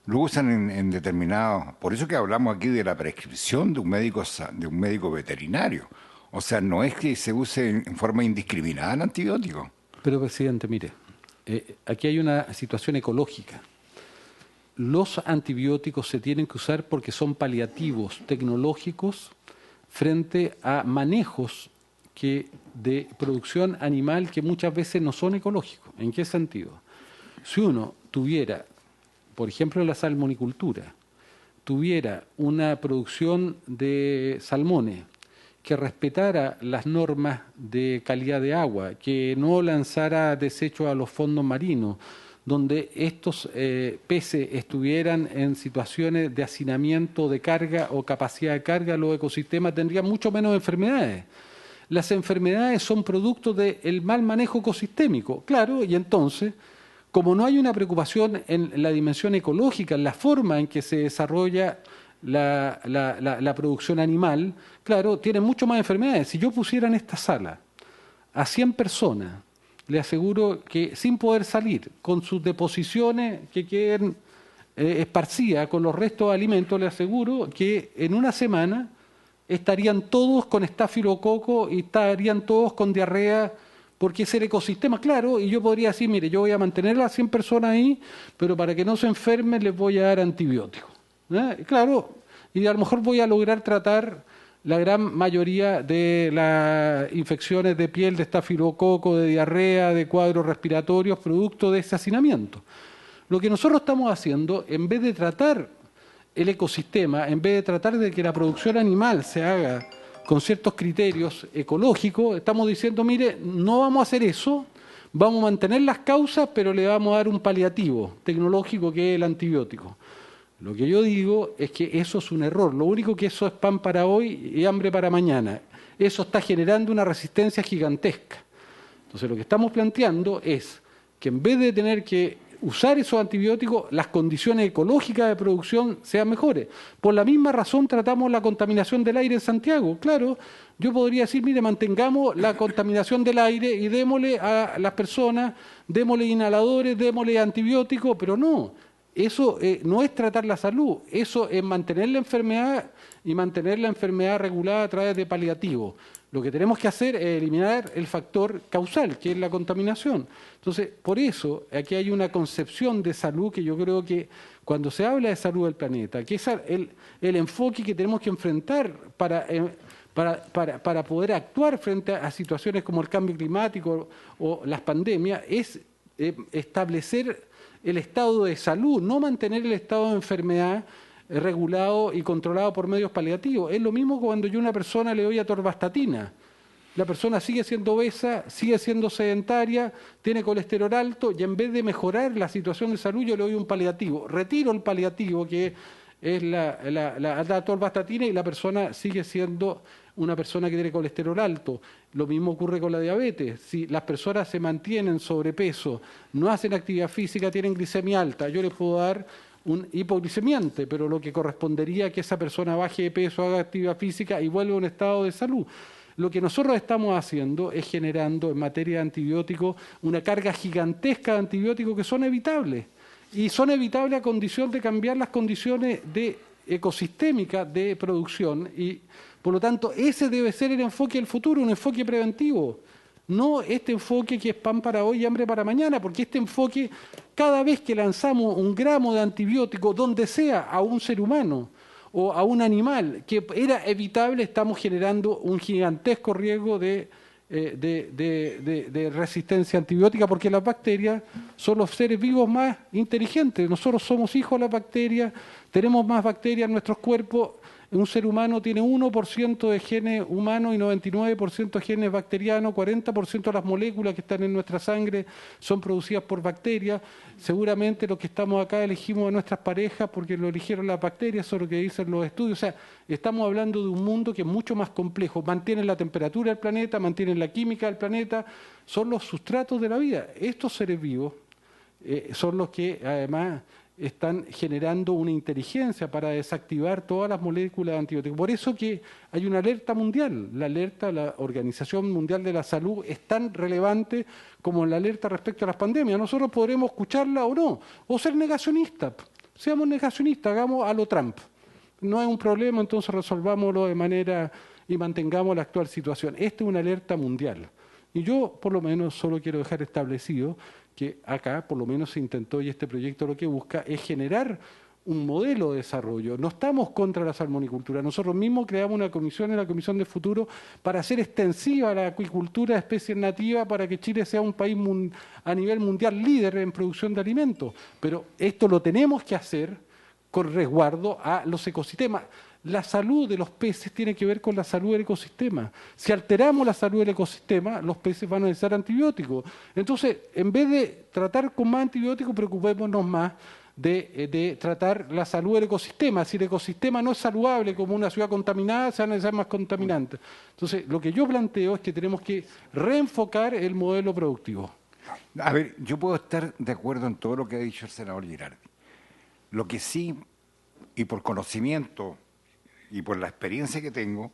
Lo usan en determinados. Por eso que hablamos aquí de la prescripción de un médico veterinario. O sea, no es que se use en forma indiscriminada el antibiótico. Pero, presidente, mire, aquí hay una situación ecológica. Los antibióticos se tienen que usar porque son paliativos tecnológicos frente a manejos de producción animal que muchas veces no son ecológicos. ¿En qué sentido? Si uno tuviera, por ejemplo, la salmonicultura, tuviera una producción de salmones que respetara las normas de calidad de agua, que no lanzara desechos a los fondos marinos, donde estos peces estuvieran en situaciones de hacinamiento de carga o capacidad de carga, los ecosistemas tendrían mucho menos enfermedades. Las enfermedades son producto del mal manejo ecosistémico, claro, y entonces, como no hay una preocupación en la dimensión ecológica, en la forma en que se desarrolla la producción animal, claro, tienen mucho más enfermedades. Si yo pusiera en esta sala a 100 personas, le aseguro que sin poder salir, con sus deposiciones que queden esparcidas con los restos de alimentos, le aseguro que en una semana estarían todos con estafilococo y estarían todos con diarrea, porque es el ecosistema, claro, y yo podría decir, mire, yo voy a mantener a las 100 personas ahí, pero para que no se enfermen les voy a dar antibióticos. Claro, y a lo mejor voy a lograr tratar la gran mayoría de las infecciones de piel, de estafilococo, de diarrea, de cuadros respiratorios, producto de ese hacinamiento. Lo que nosotros estamos haciendo, en vez de tratar el ecosistema, en vez de tratar de que la producción animal se haga con ciertos criterios ecológicos, estamos diciendo, mire, no vamos a hacer eso, vamos a mantener las causas, pero le vamos a dar un paliativo tecnológico que es el antibiótico. Lo que yo digo es que eso es un error. Lo único que eso es pan para hoy y hambre para mañana. Eso está generando una resistencia gigantesca. Entonces, lo que estamos planteando es que en vez de tener que usar esos antibióticos, las condiciones ecológicas de producción sean mejores. Por la misma razón tratamos la contaminación del aire en Santiago. Claro, yo podría decir, mire, mantengamos la contaminación del aire y démosle a las personas, démosle inhaladores, démosle antibióticos, pero no. Eso no es tratar la salud, eso es mantener la enfermedad y mantener la enfermedad regulada a través de paliativos. Lo que tenemos que hacer es eliminar el factor causal, que es la contaminación. Entonces, por eso, aquí hay una concepción de salud que yo creo que cuando se habla de salud del planeta, que es el enfoque que tenemos que enfrentar para poder actuar frente a situaciones como el cambio climático o las pandemias, es establecer el estado de salud, no mantener el estado de enfermedad regulado y controlado por medios paliativos. Es lo mismo cuando yo a una persona le doy atorvastatina. La persona sigue siendo obesa, sigue siendo sedentaria, tiene colesterol alto y en vez de mejorar la situación de salud yo le doy un paliativo. Retiro el paliativo que es la atorvastatina y la persona sigue siendo una persona que tiene colesterol alto. Lo mismo ocurre con la diabetes. Si las personas se mantienen sobrepeso, no hacen actividad física, tienen glicemia alta, yo les puedo dar un hipoglicemiante, pero lo que correspondería es que esa persona baje de peso, haga actividad física y vuelva a un estado de salud. Lo que nosotros estamos haciendo es generando en materia de antibióticos una carga gigantesca de antibióticos que son evitables. Y son evitables a condición de cambiar las condiciones ecosistémicas de producción y por lo tanto, ese debe ser el enfoque del futuro, un enfoque preventivo. No este enfoque que es pan para hoy y hambre para mañana, porque este enfoque, cada vez que lanzamos un gramo de antibiótico, donde sea, a un ser humano o a un animal, que era evitable, estamos generando un gigantesco riesgo de resistencia antibiótica, porque las bacterias son los seres vivos más inteligentes. Nosotros somos hijos de las bacterias, tenemos más bacterias en nuestros cuerpos. Un ser humano tiene 1% de genes humanos y 99% de genes bacterianos, 40% de las moléculas que están en nuestra sangre son producidas por bacterias. Seguramente los que estamos acá elegimos a nuestras parejas porque lo eligieron las bacterias, eso es lo que dicen los estudios. O sea, estamos hablando de un mundo que es mucho más complejo. Mantienen la temperatura del planeta, mantienen la química del planeta, son los sustratos de la vida. Estos seres vivos son los que además están generando una inteligencia para desactivar todas las moléculas de antibióticos. Por eso que hay una alerta mundial. La alerta de la Organización Mundial de la Salud es tan relevante como la alerta respecto a las pandemias. Nosotros podremos escucharla o no, o ser negacionistas. Seamos negacionistas, hagamos a lo Trump. No hay un problema, entonces resolvámoslo de manera y mantengamos la actual situación. Esta es una alerta mundial. Y yo, por lo menos, solo quiero dejar establecido que acá, por lo menos, se intentó, y este proyecto lo que busca es generar un modelo de desarrollo. No estamos contra la salmonicultura. Nosotros mismos creamos una comisión en la Comisión de Futuro para hacer extensiva la acuicultura de especies nativas para que Chile sea un país a nivel mundial líder en producción de alimentos. Pero esto lo tenemos que hacer con resguardo a los ecosistemas. La salud de los peces tiene que ver con la salud del ecosistema. Si alteramos la salud del ecosistema, los peces van a necesitar antibióticos. Entonces, en vez de tratar con más antibióticos, preocupémonos más de tratar la salud del ecosistema. Si el ecosistema no es saludable como una ciudad contaminada, se van a necesitar más contaminantes. Entonces, lo que yo planteo es que tenemos que reenfocar el modelo productivo. A ver, yo puedo estar de acuerdo en todo lo que ha dicho el senador Girardi. Lo que sí, y por conocimiento y por la experiencia que tengo,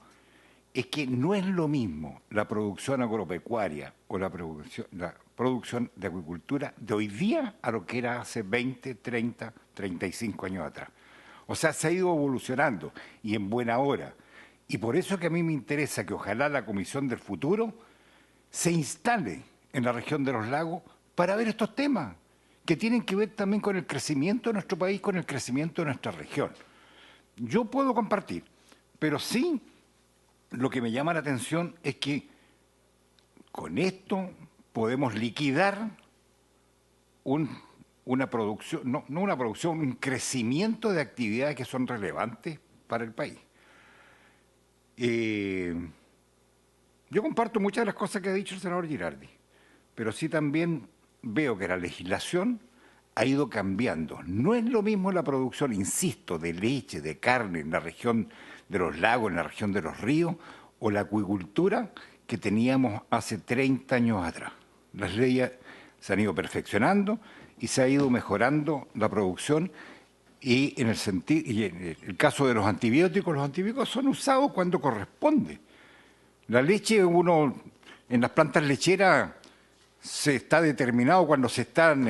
es que no es lo mismo la producción agropecuaria o la producción de acuicultura de hoy día a lo que era hace 20, 30, 35 años atrás. O sea, se ha ido evolucionando y en buena hora. Y por eso es que a mí me interesa que ojalá la Comisión del Futuro se instale en la región de los lagos para ver estos temas que tienen que ver también con el crecimiento de nuestro país, con el crecimiento de nuestra región. Yo puedo compartir, pero sí lo que me llama la atención es que con esto podemos liquidar un una producción, no una producción, un crecimiento de actividades que son relevantes para el país. Yo comparto muchas de las cosas que ha dicho el senador Girardi, pero sí también veo que la legislación ha ido cambiando. No es lo mismo la producción, insisto, de leche, de carne en la región de los lagos, en la región de los ríos, o la acuicultura que teníamos hace 30 años atrás. Las leyes se han ido perfeccionando y se ha ido mejorando la producción y en el caso de los antibióticos son usados cuando corresponde. La leche, en las plantas lecheras se está determinado cuando se están,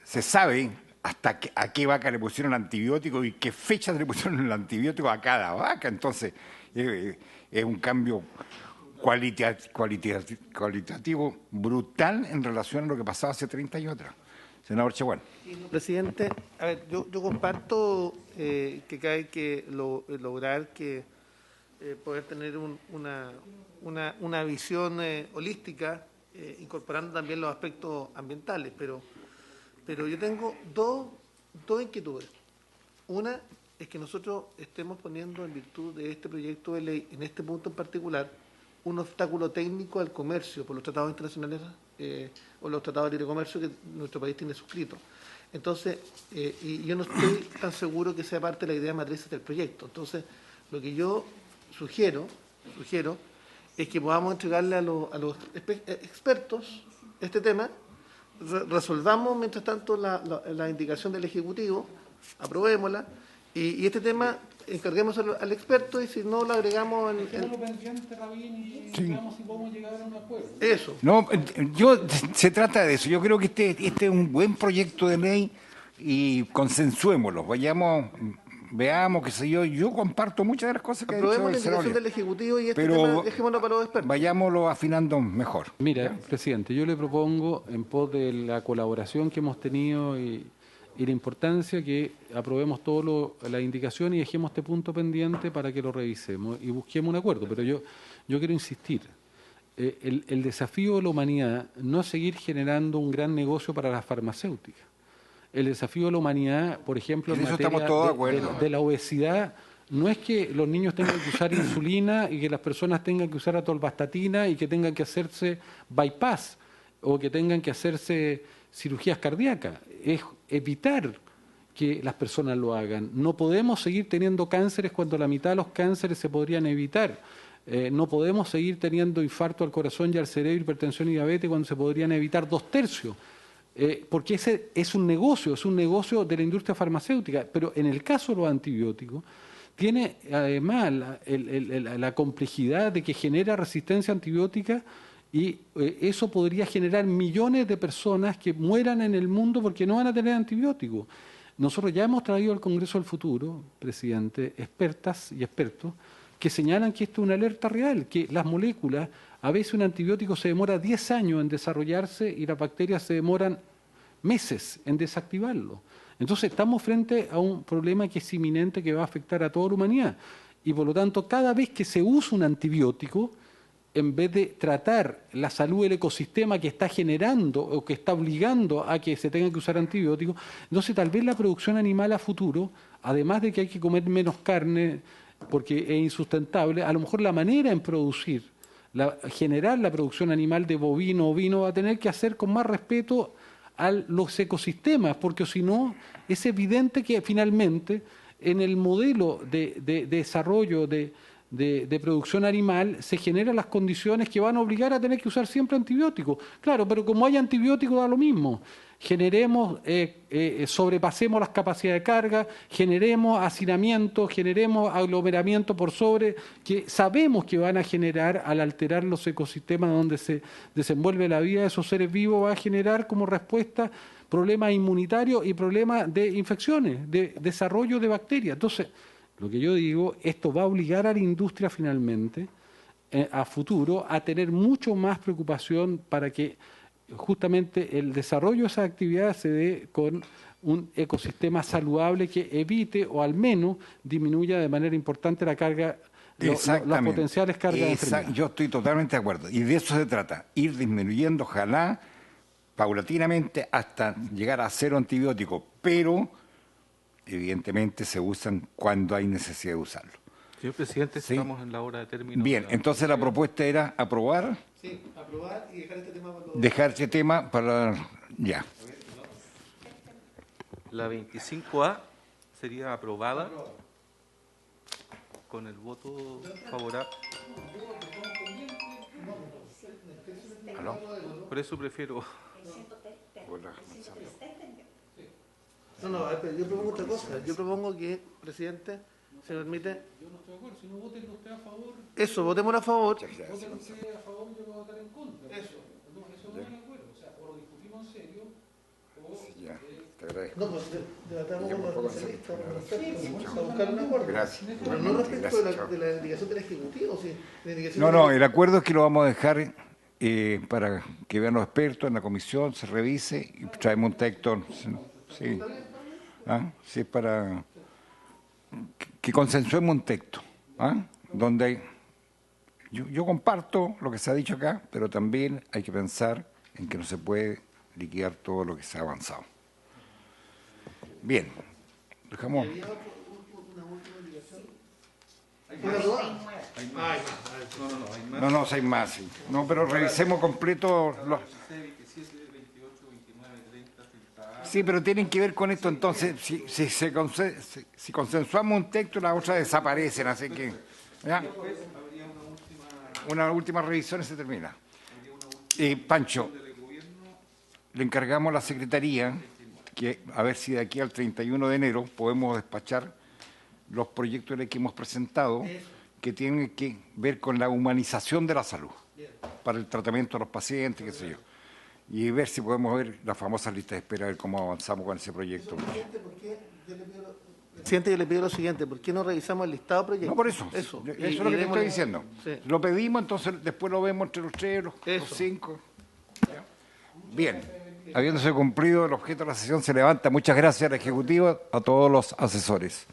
se sabe a qué vaca le pusieron antibiótico y qué fecha le pusieron el antibiótico a cada vaca. Entonces, es un cambio cualitativo brutal en relación a lo que pasaba hace 30 años atrás. Senador Chaguán. Presidente, a ver, yo comparto que hay que lograr que poder tener una visión holística, incorporando también los aspectos ambientales, pero yo tengo dos inquietudes. Una es que nosotros estemos poniendo, en virtud de este proyecto de ley, en este punto en particular, un obstáculo técnico al comercio por los tratados internacionales o los tratados de libre comercio que nuestro país tiene suscritos. Entonces, y yo no estoy tan seguro que sea parte de la idea matriz del proyecto. Entonces, lo que yo sugiero es que podamos entregarle a los expertos este tema, resolvamos mientras tanto la indicación del Ejecutivo, aprobémosla, y este tema encarguemos al experto y si no lo agregamos pendiente, Rabín, y veamos si podemos llegar a un acuerdo. Eso. No, se trata de eso. Yo creo que este es un buen proyecto de ley y consensuémoslo. Veamos, qué sé yo. Yo comparto muchas de las cosas que ha dicho el senador. Aprobemos la indicación del Ejecutivo y este tema dejémoslo para los expertos. Vayámoslo afinando mejor. Mira, presidente, yo le propongo, en pos de la colaboración que hemos tenido y la importancia, que aprobemos todas las indicaciones y dejemos este punto pendiente para que lo revisemos y busquemos un acuerdo. Pero yo quiero insistir, el desafío de la humanidad no es seguir generando un gran negocio para las farmacéuticas. El desafío de la humanidad, por ejemplo, en materia de la obesidad, no es que los niños tengan que usar insulina y que las personas tengan que usar atorvastatina y que tengan que hacerse bypass o que tengan que hacerse cirugías cardíacas. Es evitar que las personas lo hagan. No podemos seguir teniendo cánceres cuando la mitad de los cánceres se podrían evitar. No podemos seguir teniendo infarto al corazón y al cerebro, hipertensión y diabetes cuando se podrían evitar 2/3. Porque ese es un negocio de la industria farmacéutica. Pero en el caso de los antibióticos, tiene además la complejidad de que genera resistencia antibiótica y eso podría generar millones de personas que mueran en el mundo porque no van a tener antibióticos. Nosotros ya hemos traído al Congreso del Futuro, presidente, expertas y expertos que señalan que esto es una alerta real, que las moléculas, a veces un antibiótico se demora 10 años en desarrollarse y las bacterias se demoran meses en desactivarlo. Entonces estamos frente a un problema que es inminente, que va a afectar a toda la humanidad. Y por lo tanto, cada vez que se usa un antibiótico, en vez de tratar la salud del ecosistema que está generando o que está obligando a que se tenga que usar antibióticos, entonces tal vez la producción animal a futuro, además de que hay que comer menos carne porque es insustentable, a lo mejor la manera en producir, generar la producción animal de bovino, ovino, va a tener que hacer con más respeto a los ecosistemas, porque si no, es evidente que finalmente en el modelo de desarrollo de producción animal se generan las condiciones que van a obligar a tener que usar siempre antibióticos. Claro, pero como hay antibióticos da lo mismo. Generemos, sobrepasemos las capacidades de carga, generemos hacinamiento, generemos aglomeramiento por sobre, que sabemos que van a generar, al alterar los ecosistemas donde se desenvuelve la vida de esos seres vivos, va a generar como respuesta problemas inmunitarios y problemas de infecciones, de desarrollo de bacterias. Entonces, lo que yo digo, esto va a obligar a la industria finalmente, a futuro, a tener mucho más preocupación para que justamente el desarrollo de esas actividades se dé con un ecosistema saludable que evite o al menos disminuya de manera importante la carga, las potenciales cargas de enfermedad. Yo estoy totalmente de acuerdo. Y de eso se trata, ir disminuyendo, ojalá, paulatinamente hasta llegar a 0 antibióticos, pero evidentemente se usan cuando hay necesidad de usarlo. Señor presidente, Sí. estamos en la hora de término. Bien, entonces la propuesta era aprobar, Sí, aprobar y dejar este tema para los... dejar este tema para... Ya. La 25A sería aprobada con el voto favorable. ¿Aló? Por eso prefiero. No, pero yo propongo otra cosa. Yo propongo que, presidente, se permite... Yo no estoy de acuerdo, si no voten usted a favor, Eso, votemos a favor. voten usted a favor, yo voy a votar en contra. Eso. No, eso no es el acuerdo, o sea, o lo discutimos en serio, o... Ya, te agradezco. No, pues debatamos Ya, con por los favor, especialistas, a buscar un acuerdo. Gracias. Pero no respecto Gracias, chao. de la indicación del Ejecutivo. Si la indicación No, del- no, el acuerdo es que lo vamos a dejar para que vean los expertos en la comisión, se revise y traemos un texto. Sí. ¿Ah? Sí, es para que consensuemos un texto, ¿ah? Donde hay... Yo comparto lo que se ha dicho acá, pero también hay que pensar en que no se puede liquidar todo lo que se ha avanzado. Bien, dejamos... No, hay más. Sí. No, pero revisemos completo los... Sí, pero tienen que ver con esto, entonces, si consensuamos un texto, las otras desaparecen, así que... ¿ya? Una última revisión y se termina. Pancho, le encargamos a la Secretaría que a ver si de aquí al 31 de enero podemos despachar los proyectos que hemos presentado que tienen que ver con la humanización de la salud para el tratamiento de los pacientes, qué sé yo. Y ver si podemos ver la famosa lista de espera, ver cómo avanzamos con ese proyecto. Presidente, yo le pido lo siguiente, ¿por qué no revisamos el listado de proyectos? No, por eso. Eso Eso es lo que te estoy diciendo. Sí. Lo pedimos, entonces después lo vemos entre los tres, los Eso. 5. Bien. Habiéndose cumplido el objeto de la sesión, se levanta. Muchas gracias al Ejecutivo, a todos los asesores.